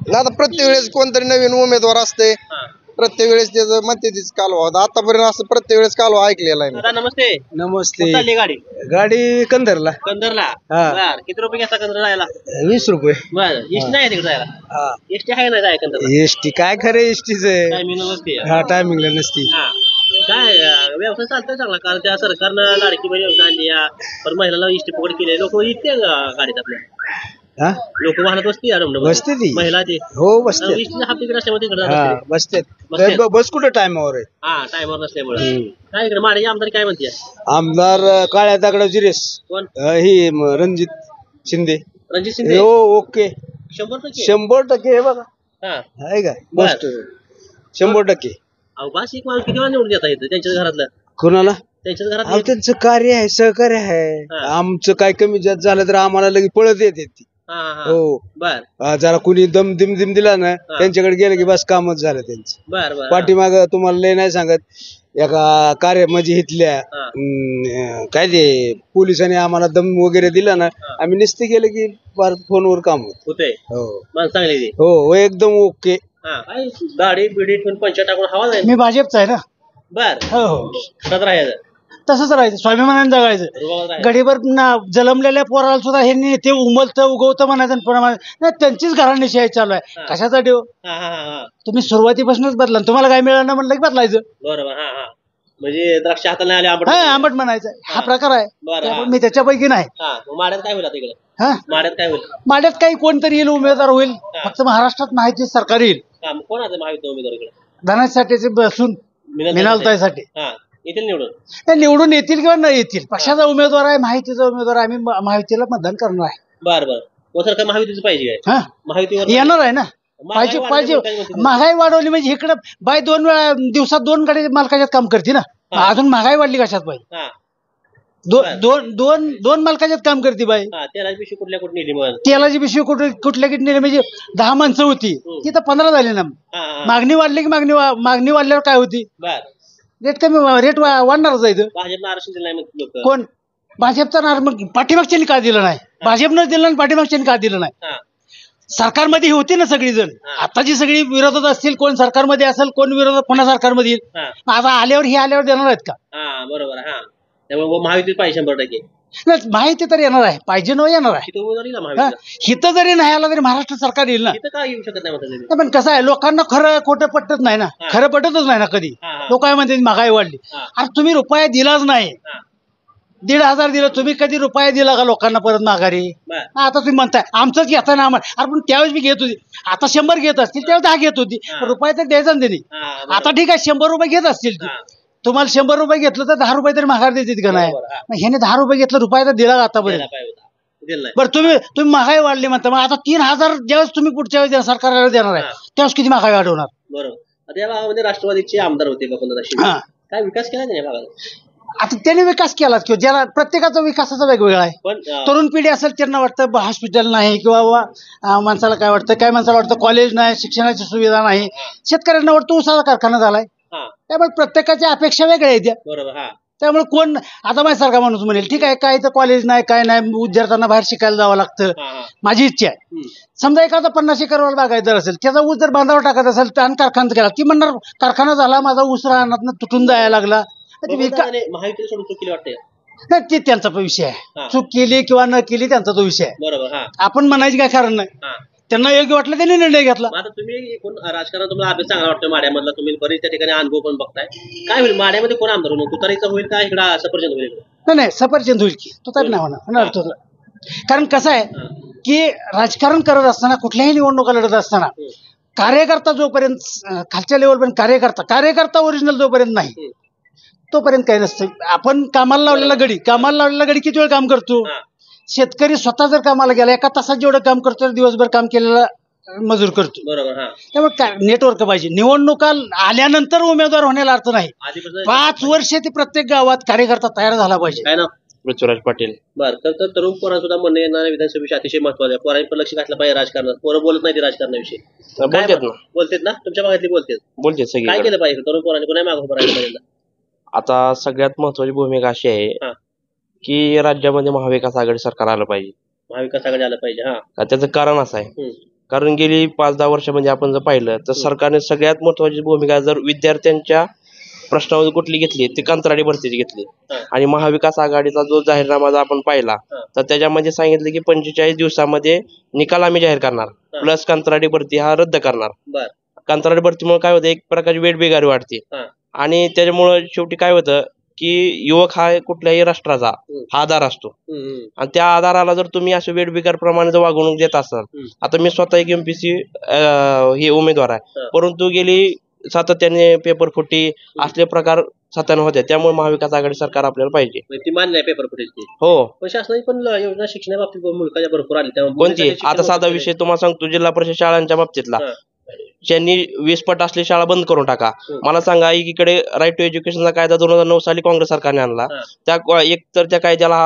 Speaker 2: ना आता प्रत्येक वेळेस कोणतरी नवीन उमेदवार असते
Speaker 1: हा
Speaker 2: प्रत्येक वेळेस त्याचं म्हणते तीच कालवा होता आतापर्यंत असं प्रत्येक वेळेस कालवा ऐकलेला आहे मी.
Speaker 1: दादा नमस्ते
Speaker 5: नमस्ते
Speaker 1: कुठं चालली गाडी
Speaker 5: गाडी कंदरला
Speaker 1: कंदरला
Speaker 5: हा.
Speaker 1: बर किती रुपये घेता कंदर जायला
Speaker 5: 20 रुपये
Speaker 1: बर एसटी नाही तिकडे जायला एसटी आहे ना जाय कंदरला
Speaker 5: एसटी काय खरे एसटीच आहे
Speaker 1: टायमिंग नसते
Speaker 5: हा टायमिंगला नसती
Speaker 1: हा काय व्यवसाय चालतोय चांगला कारण त्या सरकारनं लाडकी बहीण योजना आणली पण महिलाला एसटी पकड केली लोक येते गाडीत आपल्या
Speaker 5: हा
Speaker 1: लोक वाहनात बसते
Speaker 5: बसते ती.
Speaker 1: महिला ते
Speaker 5: हो बसते
Speaker 1: एसटीचा हाफ तिकीट असल्यामुळे तिकडे
Speaker 5: हा
Speaker 1: जात
Speaker 5: बसते
Speaker 1: बसतेत.
Speaker 5: बस कुठं टायमावर आहे
Speaker 1: हा टायमवर नसल्यामुळे काय इकडे माडे आमदार काय म्हणते
Speaker 5: आमदार काळ्या दगडाची रेस
Speaker 1: कोण
Speaker 5: ही रणजित शिंदे
Speaker 1: रणजित शिंदे
Speaker 5: हो ओके
Speaker 1: 100%
Speaker 5: 100% हे बघा
Speaker 1: हा
Speaker 8: आहे का
Speaker 1: बर.
Speaker 8: गोष्ट 100%.
Speaker 1: अहो बस एक माणूस किती वेळा निवडून देता येतं त्यांच्याच घरातलं
Speaker 8: कोणाला
Speaker 1: त्यांच्याच
Speaker 8: अहो
Speaker 1: घरात
Speaker 8: त्यांचं कार्य आहे सहकार्य आहे
Speaker 1: हा.
Speaker 8: आमचं काय कमी जास्त झालं तर आम्हाला लगे पळत येते ती हो
Speaker 1: बर
Speaker 8: जरा कुणी दम दिम दिला ना त्यांच्याकडे गेलं की बस कामच झालं त्यांचं
Speaker 1: बर बर
Speaker 8: पाठीमाग तुम्हाला लय नाही सांगत एका कार्य म्हणजे इथल्या काय ते पोलिसांनी आम्हाला दम वगैरे दिला ना आम्ही नुसते गेले की फोनवर काम होत
Speaker 1: होते
Speaker 8: हो
Speaker 1: माणसं चांगली ती
Speaker 8: हो एकदम ओके
Speaker 1: काय दाढी बिडी ठेवून पंचा टाकून हवा जाईल
Speaker 6: मी भाजपचा आहे ना
Speaker 1: बर
Speaker 6: हो हो
Speaker 1: कसं राहायचं
Speaker 6: तसंच राहायचं स्वाभिमानाने जगायचं
Speaker 1: रुबाबात राहायचं.
Speaker 6: गडीभर जलमलेल्या पोराला सुद्धा हे ते उमलतं उगवतं म्हणायचं आणि प्रमाण नाही त्यांचीच घराण्याशी आहे चालू आहे कशाचा देव
Speaker 1: हा हा हा
Speaker 6: तुम्ही सुरुवातीपासूनच बदला तुम्हाला काय मिळालं ना म्हणलं की बदलायचं
Speaker 1: बरोबर हा हा म्हणजे द्राक्ष हाताला नाही आले आंबट
Speaker 6: हा आंबट म्हणायचं हा प्रकार आहे
Speaker 1: बरं,
Speaker 6: त्यामुळे
Speaker 1: हा.
Speaker 6: मी त्याच्यापैकी नाही
Speaker 1: हा मग माड्यात काय होईल आता इकडे
Speaker 6: हा
Speaker 1: माड्यात काय होईल
Speaker 6: माड्यात काही कोणतरी येईल उमेदवार होईल फक्त महाराष्ट्रात माहिती सरकार येईल
Speaker 1: हा मग कोण आता महायुती उमेदवार इकडे
Speaker 6: धनासाठीचे बसून मिनालताईसाठी
Speaker 1: हा येतील निवडून
Speaker 6: ते निवडून येतील किंवा न येतील पक्षाचा उमेदवार आहे माहितीचा उमेदवार आहे. आम्ही महायुतीला मतदान करणार आहे
Speaker 1: बर बर व सरकार महायुतीच पाहिजे काय
Speaker 6: हा
Speaker 1: महायुतीवर
Speaker 6: येणार आहे ना
Speaker 1: महागाई
Speaker 6: पाहिजे
Speaker 1: वाढली
Speaker 6: पाहिजे
Speaker 1: म्हणून काय म्हणते?
Speaker 6: महागाई वाढवली म्हणजे इकडे बाय 2 वेळा दिवसात 2 गाडी मालकाच्यात काम करते ना अजून महागाई वाढली कशात पाहिजे
Speaker 1: हा
Speaker 6: दोन मालकाच्यात काम करते बाई
Speaker 1: हा तेलाची पिशवी कुठल्या कुठे नेली मग
Speaker 6: तेलाची पिशवी कुठल्या किटने म्हणजे 10 माणसं होती तिथं 15 झाली ना
Speaker 1: हा
Speaker 6: मागणी वाढली की मागणी वाढल्यावर काय होती
Speaker 1: बर
Speaker 6: रेट कमी रेट वाढणारच आहे इथं.
Speaker 1: भाजपनं आरक्षण दिलं नाही मग लोक
Speaker 6: कोण भाजपचा मग पाठीमागच्यांनी का दिलं नाही भाजपनं दिलं आणि पाठीमागच्यांनी का दिलं नाही
Speaker 1: हा
Speaker 6: सरकारमध्ये होती ना सगळीजण आताची सगळी विरोधात असतील कोण सरकारमध्ये असेल कोण विरोधात कोणा सरकारमध्ये येईल
Speaker 1: हा
Speaker 6: आता आल्यावर हे आल्यावर देणार आहेत का
Speaker 1: हा बरोबर हा त्यामुळे महायुतीत पाहिजे 100%
Speaker 6: नाही, माहिती तर येणार आहे पाहिजे न येणार आहे
Speaker 1: किती उमेदवार येईल
Speaker 6: हा,
Speaker 1: महायुतीला
Speaker 6: हिथं जरी नाही आला तरी महाराष्ट्र सरकार येईल ना
Speaker 1: इथं काय येऊ शकत नाही म्हणतात त्यांनी.
Speaker 6: नाही, पण कसं आहे लोकांना खरं खोटं पटत नाही ना खरं पटतच नाही ना कधी
Speaker 1: हा.
Speaker 6: लोक काय म्हणते महागाई वाढली
Speaker 1: हा.
Speaker 6: अरे तुम्ही रुपया दिलाच नाही
Speaker 1: हा.
Speaker 6: 1,500 दिलं तुम्ही कधी रुपया दिला का लोकांना परत माघारी
Speaker 1: बर.
Speaker 6: आता तुम्ही म्हणताय आमचंच घेता ना आम्हाला अरे पण त्यावेळेस मी घेत होती आता 100 घेत असतील त्यावेळेस 10 घेत होती
Speaker 1: हा.
Speaker 6: रुपये तर द्यायचा ना त्यांनी
Speaker 1: हा, बरोबर.
Speaker 6: आता ठीक आहे 100 रुपये घेत असतील ती.
Speaker 1: हा.
Speaker 6: तुम्हाला 100 रुपये घेतलं तर 10 रुपये तरी माघार देतील का नाही
Speaker 1: बरोबर, हा.
Speaker 6: मग ह्याने 10 रुपये घेतलं रुपया तर दिला का आतापर्यंत
Speaker 1: द्यायला पाहिजे होता. दिलं नाही
Speaker 6: बरं तुम्ही महागाई वाढली म्हणता मग आता 3,000 ज्यावेळेस तुम्ही पुढच्या वेळेस सरकारला देणार आहे
Speaker 1: हा.
Speaker 6: त्यावेळेस किती महागाई वाढवणार
Speaker 1: बरोबर आता या भागामध्ये राष्ट्रवादीचे आमदार होते बकुंदा शिंदे
Speaker 6: हा.
Speaker 1: काय विकास केला नाही या भागात
Speaker 6: आता त्याने विकास केलाच किंवा ज्याला प्रत्येकाचा विकासाचा वेगवेगळा आहे
Speaker 1: पण
Speaker 6: तरुण पिढी असेल त्यांना वाटतं हॉस्पिटल नाही किंवा माणसाला काय वाटतं काय माणसाला वाटतं कॉलेज नाही शिक्षणाची सुविधा नाही शेतकऱ्यांना वाटतं उसाचा कारखाना झालाय
Speaker 1: हा
Speaker 6: त्यामुळे प्रत्येकाच्या अपेक्षा वेगळ्या आहेत त्या.
Speaker 1: बरोबर हा
Speaker 6: त्यामुळे कोण आता माझ्यासारखा माणूस म्हणेल ठीक आहे काय तर कॉलेज नाही काय नाही विद्यार्थ्यांना बाहेर शिकायला जावं लागतं
Speaker 1: हा हा
Speaker 6: माझी इच्छा आहे
Speaker 1: हम्म.
Speaker 6: समजा एखादा 50 एकरवर बागायतदार असेल त्याचा ऊस जर बांधावर टाकत असेल तर आणि कारखाना केला ती म्हणणार कारखाना झाला माझा ऊस रानात तुटून जायला लागला तर ते
Speaker 1: बकुंदाने महायुतीला सोडून चूक केली वाटते
Speaker 6: नाही, ते त्यांचा तो विषय
Speaker 1: हा.
Speaker 6: आहे चूक केली किंवा न केली त्यांचा तो विषय आहे
Speaker 1: बरोबर हा
Speaker 6: आपण म्हणायची काय कारण नाही
Speaker 1: हा
Speaker 6: त्यांना योग्य वाटलं त्यांनी निर्णय घेतला
Speaker 1: मग आता तुम्ही एकूण राजकारण तुम्हाला अभ्यास चांगला वाटतोय माड्यामधला तुम्ही बरेच त्या ठिकाणी अनुभव पण बघताय काय होईल माड्यामध्ये कोण आमदार होईल तुतारीचा होईल का इकडं सफरचंद होईल इकडं?
Speaker 6: नाही सफरचंद होईल की तो तर नाही होणार अर्थ होता. कारण कसं आहे की राजकारण करत असताना कुठल्याही निवडणुका लढत असताना कार्यकर्ता जोपर्यंत खालच्या लेवलपर्यंत कार्यकर्ता ओरिजिनल जोपर्यंत नाही तोपर्यंत काही नसतं आपण कामाला लावलेला गडी किती वेळ काम करतो
Speaker 1: हा.
Speaker 6: शेतकरी स्वतः जर कामाला गेला 1 तासात जेवढं काम करतो दिवसभर काम केलेला मजूर करतो
Speaker 1: बरोबर हा
Speaker 6: त्यामुळे नेटवर्क पाहिजे निवडणुका आल्यानंतर उमेदवार होण्याला अर्थ नाही
Speaker 1: आधीपासून
Speaker 6: 5 वर्षे ते प्रत्येक गावात कार्यकर्ता तयार झाला पाहिजे
Speaker 1: काय ना
Speaker 7: पृथ्वीराज पाटील
Speaker 1: बर तर तरुण पोरांना सुद्धा म्हणणं येणाऱ्या विधानसभेविषयी अतिशय महत्वाचं आहे पोरांनी पण लक्ष घातलं पाहिजे राजकारणात पोरं बोलत नाही ते राजकारणाविषयी
Speaker 7: बोलतात ना
Speaker 1: बोलतेत ना तुमच्या भागातली बोलतेत
Speaker 7: बोलतात
Speaker 1: काय
Speaker 7: सगळी
Speaker 1: केलं पाहिजे तरुण पोरांनी कोणा मागं उभं राहिलं पाहिजे
Speaker 7: आता सगळ्यात महत्वाची भूमिका अशी
Speaker 1: हा.
Speaker 7: आहे की राज्यामध्ये महाविकास आघाडी सरकार आलं पाहिजे
Speaker 1: महाविकास आघाडी आलं पाहिजे हा
Speaker 7: का त्याचं कारण असं आहे
Speaker 1: हम्म.
Speaker 7: कारण गेली 5-10 वर्षामध्ये आपण जर पाहिलं तर सरकारने सगळ्यात महत्वाची भूमिका जर विद्यार्थ्यांच्या प्रश्नावर कुठली घेतली ती कंत्राटी भरतीची घेतली
Speaker 1: हा.
Speaker 7: आणि महाविकास आघाडीचा जो जाहीरनामा जर आपण पाहिला
Speaker 1: हा.
Speaker 7: तर त्याच्यामध्ये सांगितलं की 45 दिवसामध्ये निकाल आम्ही जाहीर करणार
Speaker 1: हा.
Speaker 7: प्लस कंत्राटी भरती हा रद्द करणार
Speaker 1: बर
Speaker 7: कंत्राटी भरतीमुळे काय होतं एक प्रकारची वेठबिगारी वाढते
Speaker 1: हा.
Speaker 7: आणि त्याच्यामुळे शेवटी काय होतं की युवक हा कुठल्याही राष्ट्राचा हा आधार असतो
Speaker 1: हम्म.
Speaker 7: आणि त्या आधाराला जर तुम्ही असं वेठबिगार प्रमाणे जर वागणूक देत असाल आता मी स्वतः एक MPSC हे उमेदवार आहे
Speaker 1: हा.
Speaker 7: परंतु गेली सातत्याने पेपर फुटी असले प्रकार सातत्याने होते त्यामुळे महाविकास आघाडी सरकार आपल्याला पाहिजे
Speaker 1: म्हणजे ती मान्य नाही पेपर फुटेजची
Speaker 7: हो
Speaker 1: पण शासनाची पण योजना शिक्षणाबाबतीत मुलकाच्या भरपूर आली त्यामुळे
Speaker 7: कोणती
Speaker 1: मुलांसाठी
Speaker 7: आता
Speaker 1: शिक्षण
Speaker 7: साधा
Speaker 1: वगैरे-
Speaker 7: विषय तुम्हाला सांगतो जिल्हा परिषद शाळांच्या बाबतीतला
Speaker 1: हा.
Speaker 7: ज्यांनी 20 पट असली शाळा बंद करून टाका. मला सांगा, एकीकडे राईट टू एज्युकेशनचा कायदा 2009 साली काँग्रेस सरकारने आणला. एक तर त्या कायद्याला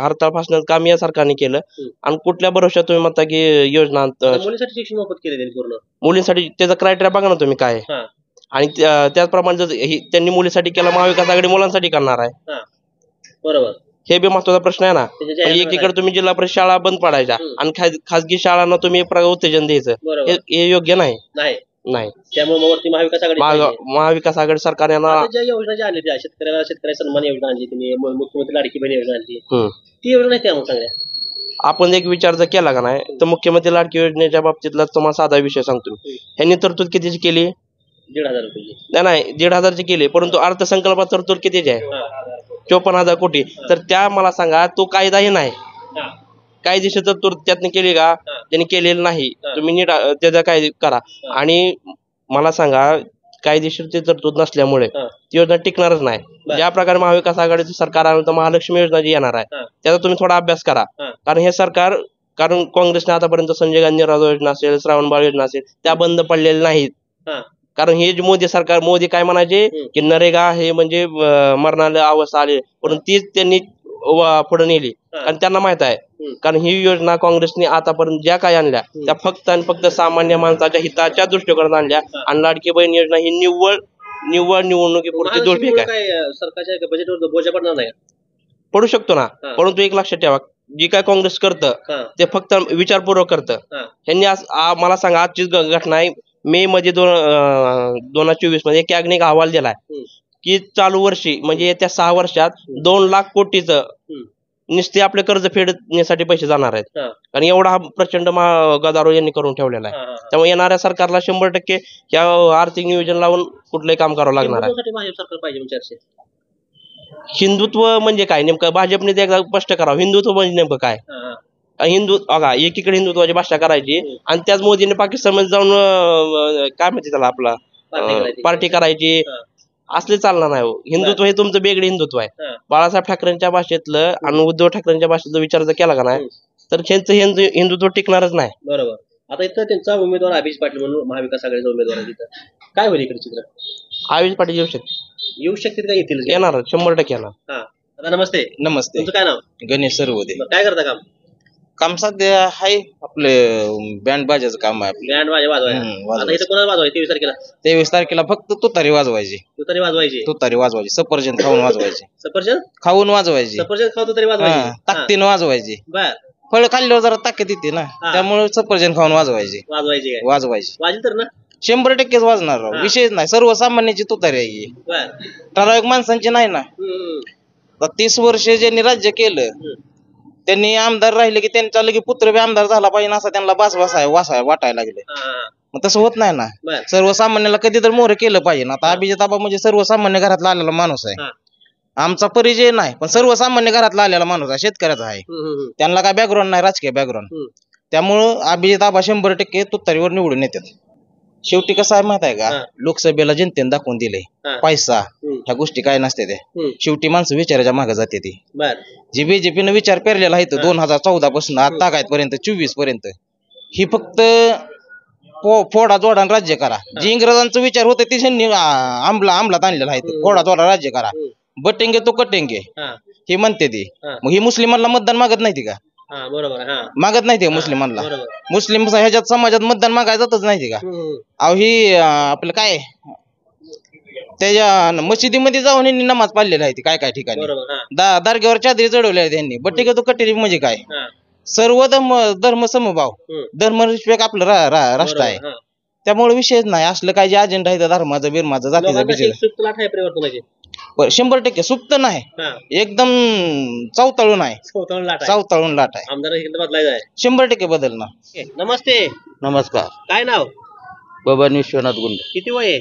Speaker 7: हरताळ फासण्याचं काम या सरकारने केलं, आणि कुठल्या भरोशात तुम्ही म्हणता की योजना
Speaker 1: मुलीसाठी शिक्षण मोफत केले त्यांनी पूर्ण.
Speaker 7: मुलींसाठी त्याचा क्रायटेरिया बघा ना तुम्ही काय आहे. आणि त्याचप्रमाणे जर त्यांनी मुलीसाठी केला, महाविकास आघाडी मुलांसाठी करणार आहे.
Speaker 1: बरोबर,
Speaker 7: हे बी महत्वाचा प्रश्न आहे ना. एकीकडे तुम्ही जिल्हा परिषद शाळा बंद पाडायच्या आणि खाजगी शाळांना तुम्ही उत्तेजन द्यायचं, हे योग्य नाही. नाही, त्यामुळे महाविकास आघाडी सरकारने
Speaker 1: योजना जी आणली, शेतकरी सन्मान योजना आणली, तुम्ही मुख्यमंत्री लाडकी बहीण योजना आणली, ती योजना नाही त्यामुळे चांगल्या.
Speaker 7: आपण एक विचार जर केला का नाही, तर मुख्यमंत्री लाडकी योजनेच्या बाबतीतला तुम्हाला साधा विषय सांगतो. ह्यांनी तरतूद कितीची केली?
Speaker 1: 1,500 रुपये.
Speaker 7: नाही, 1,500ची केली, परंतु अर्थसंकल्पात तरतूद कितीची आहे? 54,000 कोटी. तर त्या मला सांगा, तो कायदाही नाही, कायदेशीर तरतूद त्यातनं केली का? त्यांनी केलेली नाही. तुम्ही नीट त्याचा काय करा. आणि मला सांगा, कायदेशीर ते तरतूद नसल्यामुळे ती योजना टिकणारच नाही. ज्या प्रकारे महाविकास आघाडीचं सरकार आलं, तर महालक्ष्मी योजना जी येणार आहे त्याचा तुम्ही थोडा अभ्यास करा. कारण हे सरकार, कारण काँग्रेसने आतापर्यंत संजय गांधी निराधार योजना असेल, श्रावणबाळ योजना असेल, त्या बंद पडलेल्या नाहीत. कारण हे जे मोदी सरकार, मोदी काय म्हणायचे की नरेगा हे म्हणजे मरणाला अवस्था आली, परंतु तीच त्यांनी पुढे नेली. आणि त्यांना माहित आहे, कारण ही योजना काँग्रेसने आतापर्यंत ज्या काय आणल्या त्या फक्त आणि फक्त सामान्य माणसाच्या हिताच्या दृष्टिकोनात आणल्या. आणि लाडकी बहीण योजना ही निव्वळ निवडणुकीपुरती दुर्भेक आहे.
Speaker 1: सरकारच्या बजेटवर बोजा पडणार नाही?
Speaker 7: पडू शकतो ना, परंतु एक लक्षात ठेवा, जी काय काँग्रेस करतं ते फक्त विचारपूर्वक करतं. ह्यांनी मला सांगा, आजची घटना आहे, मे मध्ये 2024 मध्ये एक कॅबिनेट अहवाल दिलाय की चालू वर्षी म्हणजे येत्या 6 वर्षात 2 लाख कोटीचं नुसते आपले कर्ज फेडण्यासाठी पैसे जाणार आहेत. आणि एवढा हा प्रचंड गदारोळ यांनी करून ठेवलेला आहे. त्यामुळे येणाऱ्या सरकारला 100% या आर्थिक नियोजन लावून कुठलंही काम करावं लागणार आहे. हिंदुत्व म्हणजे काय नेमकं? भाजपने ते एकदा स्पष्ट करावं, हिंदुत्व म्हणजे नेमकं काय? एकीकडे हिंदुत्वाची भाषा करायची आणि त्याच मोदीने पाकिस्तानमध्ये जाऊन काय म्हणते त्याला, आपला पार्टी करायची, असले चालणार नाही. हिंदुत्व हे तुमचं वेगळे हिंदुत्व आहे. बाळासाहेब ठाकरेंच्या भाषेतलं आणि उद्धव ठाकरेंच्या भाषेतला विचार जर केला का नाही, तर त्यांचं हिंदुत्व टिकणारच नाही.
Speaker 1: बरोबर. आता इथं त्यांचा उमेदवार अभिजित पाटील म्हणून महाविकास आघाडीचा उमेदवार आहे. तिथं काय होईल इकडे चित्र?
Speaker 7: अभिजित पाटील येऊ शकते का? येतील, येणार, 100% येणार.
Speaker 1: दादा नमस्ते.
Speaker 9: नमस्ते.
Speaker 1: तुमचं काय नाव?
Speaker 9: गणेश सरवदे.
Speaker 1: काय करता काम?
Speaker 9: काम सध्या आहे आपले बँड बाजाचं काम आहे.
Speaker 1: बँड बाजा वाजवायचं. आता इथं कोणाला वाजवायचं? 23 तारखेला.
Speaker 9: 23 तारखेला फक्त तुतारी वाजवायची.
Speaker 1: तुतारी वाजवायची.
Speaker 9: तुतारी वाजवायची. सफरचंद खाऊन वाजवायची.
Speaker 1: सफरचंद
Speaker 9: खाऊन वाजवायची.
Speaker 1: सफरचंद खाऊ तुतारी वाजवायची.
Speaker 9: ताकदीनं वाजवायची.
Speaker 1: बर.
Speaker 9: फळ खाल्ल्यावर जरा ताकद येते ना, त्यामुळे सफरचंद खाऊन वाजवायची. वाजवायची
Speaker 1: वाजली तर ना
Speaker 9: 100% वाजणार. विषयच नाही, सर्वसामान्याची तुतारी आहे. ठराविक माणसांची नाही ना. 30 वर्ष ज्यांनी राज्य केलं, त्यांनी आमदार राहिले की त्यांचा लगे पुत्र बी आमदार झाला पाहिजे असं त्यांना वाटायला लागले. मग तसं होत नाही ना. सर्वसामान्याला कधी तर मोरे केलं पाहिजे ना. आता अभिजित आबा म्हणजे सर्वसामान्य घरातला आलेला माणूस आहे. आमचा परिचय नाही, पण सर्वसामान्य घरातला आलेला माणूस आहे, शेतकऱ्याचा आहे. त्यांना काय बॅकग्राऊंड नाही, राजकीय बॅकग्राऊंड. त्यामुळं अभिजित आबा 100% तुतारीवर निवडून येतात. शेवटी कसं आहे माहित आहे का, लोकसभेला जनतेने दाखवून दिले पैसा ह्या गोष्टी काय नसते ते. शेवटी माणसं विचाराच्या मागे जाते ती. जी बीजेपीनं विचार पेरलेला आहे 2014 पासून आता काय पर्यंत 24 पर्यंत, ही फक्त फोडा जोडा राज्य करा. जी इंग्रजांचा विचार होते ते त्यांनी अंमलात आणलेला आहे. फोडा जोडा राज्य करा, बटेंगे तो कटेंगे हे म्हणते ती. मग ही मुस्लिमांना मतदान मागत नाही ती का? मागत नाही ते मुस्लिमांना. मुस्लिम ह्याच्यात समाजात मतदान मागायला जातच नाही का? अहो ही आपलं काय त्याच्या मशिदीमध्ये जाऊन यांनी नमाज पाळलेली आहे काय काय ठिकाणी. दारग्यावर चादरी चढवल्या आहेत त्यांनी. बटेंगे तो कटेंगे म्हणजे काय? सर्व धर्म समभाव, धर्मनिरपेक्ष आपलं राष्ट्र आहे. त्यामुळे विषयच नाही असलं काय जे अजेंडा आहे धर्माचं बिरमाचं जातीचं बिजेचं. 100% सुप्त नाही, एकदम चौताळून आहे. चौताळून लाट आहे. 100% बदलणार.
Speaker 1: नमस्ते.
Speaker 2: नमस्कार.
Speaker 1: काय नाव?
Speaker 2: बबन विश्वनाथ गुंड.
Speaker 1: किती वय आहे?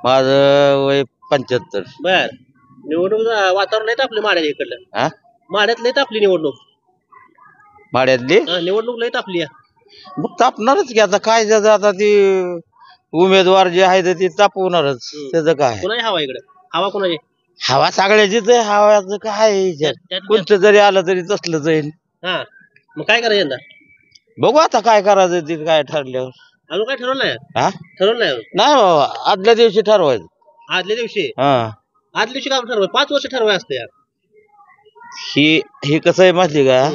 Speaker 2: माझं वय 75.
Speaker 1: बर. निवडणूक वातावरण लय तापले माड्यात इकडलं. माड्यात लय तापली निवडणूक.
Speaker 2: माड्यातली
Speaker 1: निवडणूक लय तापली.
Speaker 2: मग तापणारच की आता काय. आता ती उमेदवार जे आहे ते तापवणारच. त्याचं काय
Speaker 1: हवा इकडे? हवा कोणाची?
Speaker 2: हवा सगळ्याचीच आहे. हवाचं काय, कोणतं जरी आलं तरी तसलं जाईल.
Speaker 1: मग काय करायचं यंदा?
Speaker 2: बघू आता काय करायचं ते काय ठरल्यावर.
Speaker 1: अजून काय ठरवलं नाही
Speaker 2: हा
Speaker 1: ठरवलं नाही अजून.
Speaker 2: नाही बाबा आदल्या दिवशी ठरवायचं.
Speaker 1: आदल्या दिवशी
Speaker 2: हा
Speaker 1: आदल्या दिवशी काम ठरवाय 5 वर्ष ठरवाय असते यार.
Speaker 2: हे कसं आहे माहिती का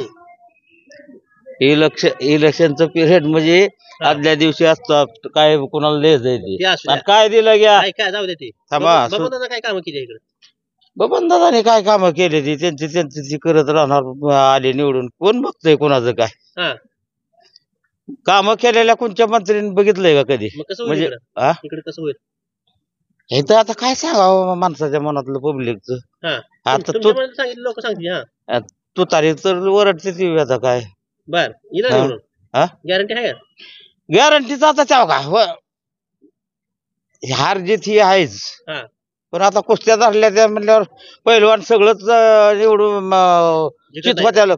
Speaker 2: इलेक्शनचं पिरियड म्हणजे आदल्या दिवशी असतो. काय कोणाला लेस
Speaker 1: ते
Speaker 2: द्यायची
Speaker 1: असू द्या.
Speaker 2: काय दिलं घ्या.
Speaker 1: काय काय जाऊ दे ते.
Speaker 2: थांबा.
Speaker 1: बबन काय कामं केली इकडे.
Speaker 2: बबन दादाने काय कामं केली ती त्यांची करत राहणार. आले निवडून कोण बघतोय कोणाचं काय
Speaker 1: हा
Speaker 2: कामं केलेल्या कोणत्या मंत्र्यांनी बघितलंय का कधी
Speaker 1: मग कसं होईल
Speaker 2: म्हणजे
Speaker 1: इकडं?
Speaker 2: हा
Speaker 1: इकडे कसं होईल.
Speaker 2: हे तर आता काय सांगावं माणसाच्या मनातलं पब्लिकचं.
Speaker 1: हा
Speaker 2: आता
Speaker 1: तुमच्या मनात सांगितलं लोक सांगतील. हा
Speaker 2: तू तारीख तर ओरडते ती आता काय
Speaker 1: बर येईल
Speaker 2: हा.
Speaker 1: निवडून
Speaker 2: हा
Speaker 1: गॅरंटी आहे का.
Speaker 2: गॅरंटीच आता चाव का हार जीत ही आहेच.
Speaker 1: हा
Speaker 2: पण आता कुस्त्या धरल्या त्या म्हणल्यावर पहिलवान सगळंच निवडून
Speaker 1: जिंकत
Speaker 2: चित होत्याला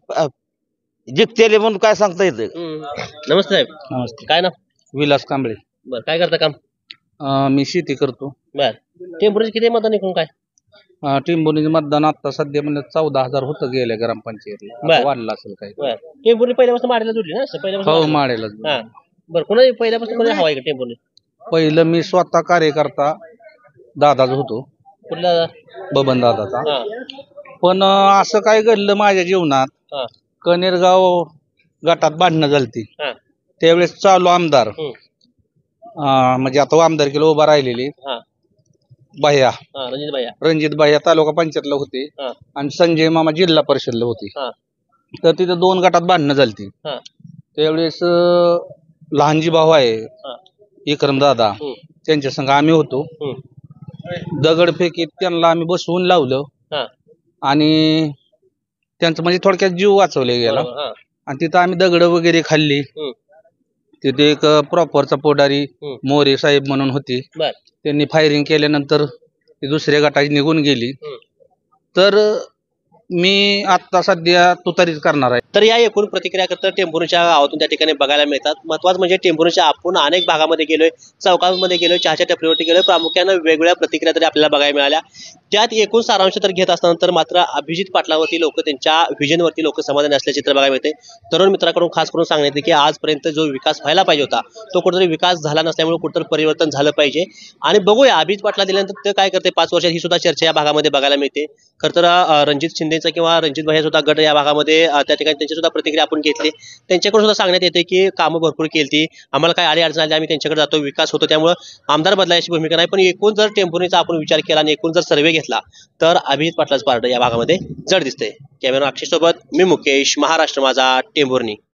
Speaker 2: जिंकतेले म्हणून काय सांगता येतं.
Speaker 1: नमस्ते साहेब.
Speaker 5: नमस्ते.
Speaker 1: काय नाव.
Speaker 5: विलास कांबळे.
Speaker 1: बर काय करता काम.
Speaker 5: मी शेती करतो.
Speaker 1: बर टेम्पोरची किती मतदान एकूण काय.
Speaker 5: टिंबोनी मतदान आता सध्या म्हणजे 14,000 होतं गेल्या ग्रामपंचायतला.
Speaker 1: बर.
Speaker 5: आता वाढलं असेल काही.
Speaker 1: बर टेम्पोरची पहिल्यापासून माडायला जोडली ना
Speaker 5: हो
Speaker 1: पहिल्यापासून.
Speaker 5: माडेला.
Speaker 1: हा बर कोणा पहिल्यापासून कोणी हवा आहे टेम्पोने.
Speaker 5: पहिलं मी स्वतः कार्यकर्ता दादाच होतो,
Speaker 1: कुठला.
Speaker 5: बबन दादाचा.
Speaker 1: हा
Speaker 5: पण असं काय घडलं माझ्या जीवनात.
Speaker 1: हा
Speaker 5: कनेरगाव गटात भांडणं झालती.
Speaker 1: हा
Speaker 5: त्यावेळेस चालू आमदार
Speaker 1: हम्म.
Speaker 5: म्हणजे आता आमदारकीला उभा राहिलेली
Speaker 1: हा
Speaker 5: बाह्या
Speaker 1: हा रणजित भैया.
Speaker 5: रणजित बाह्या तालुका पंचायतला होते
Speaker 1: हा
Speaker 5: आणि संजय मामा जिल्हा परिषदला होते.
Speaker 1: हा
Speaker 5: तर तिथे 2 गटात भांडणं झालती.
Speaker 1: हा
Speaker 5: त्यावेळेस लहानजी भाऊ आहे
Speaker 1: हा
Speaker 5: विक्रम दादा,
Speaker 1: हम्म.
Speaker 5: त्यांच्या संग आम्ही होतो. दगडफेकीत त्यांना आम्ही बसवून लावलं
Speaker 1: हा
Speaker 5: आणि त्यांचं म्हणजे थोडक्यात जीव वाचवले गेला.
Speaker 1: बरोबर, हा.
Speaker 5: आणि तिथं आम्ही दगड वगैरे खाल्ली.
Speaker 1: हम्म.
Speaker 5: तिथे एक प्रॉपरचा पोडारी
Speaker 1: हम्म.
Speaker 5: मोरे साहेब म्हणून होते.
Speaker 1: बर
Speaker 5: त्यांनी फायरिंग केल्यानंतर ती दुसऱ्या गटाची निघून गेली.
Speaker 1: हम्म.
Speaker 5: तर मी आता सध्या तुतारीच करणार आहे.
Speaker 1: तर या एकूण प्रतिक्रिया करता टेंभुर्णीच्या गावातून त्या ठिकाणी बघायला मिळतात. महत्वाचं म्हणजे टेंभुर्णीच्या आपण अनेक भागामध्ये गेलोय, चौकामध्ये गेलोय, चहाच्या टपरीवरती गेलोय, प्रामुख्यानं वेगवेगळ्या प्रतिक्रिया तरी आपल्याला बघायला मिळाल्या. त्यात एकूण सारांश तर घेत असताना मात्र अभिजित पाटलावरती लोक त्यांच्या व्हिजनवरती लोक समाधानी असल्याचे चित्र बघायला मिळते. तरुण मित्राकडून खास करून सांगण्यात येते की आजपर्यंत जो विकास व्हायला पाहिजे होता तो कुठेतरी विकास झाला नसल्यामुळे कुठेतरी परिवर्तन झालं पाहिजे. आणि बघूया अभिजित पाटला दिल्यानंतर ते काय करते 5 वर्षात, ही सुद्धा चर्चा या भागामध्ये बघायला मिळते. खरं तर रणजित शिंदेचा किंवा रणजित भाई सुद्धा गट या भागामध्ये त्या ठिकाणी त्यांची सुद्धा प्रतिक्रिया आपण घेतली. त्यांच्याकडून सुद्धा सांगण्यात येते की कामं भरपूर केली, आम्हाला काय आडी अडचण आली आम्ही त्यांच्याकडे जातो, विकास होतो, त्यामुळे आमदार बदलायची भूमिका नाही. पण एकूण जर टेंभुर्णीचा आपण विचार केला आणि एकूण जर सर्व्हे घेतला तर अभिजित पाटलाच पार्ट या भागामध्ये जड दिसते. कॅमेरा अक्षय सोबत मी मुकेश, महाराष्ट्र माझा, टेंभुर्णी.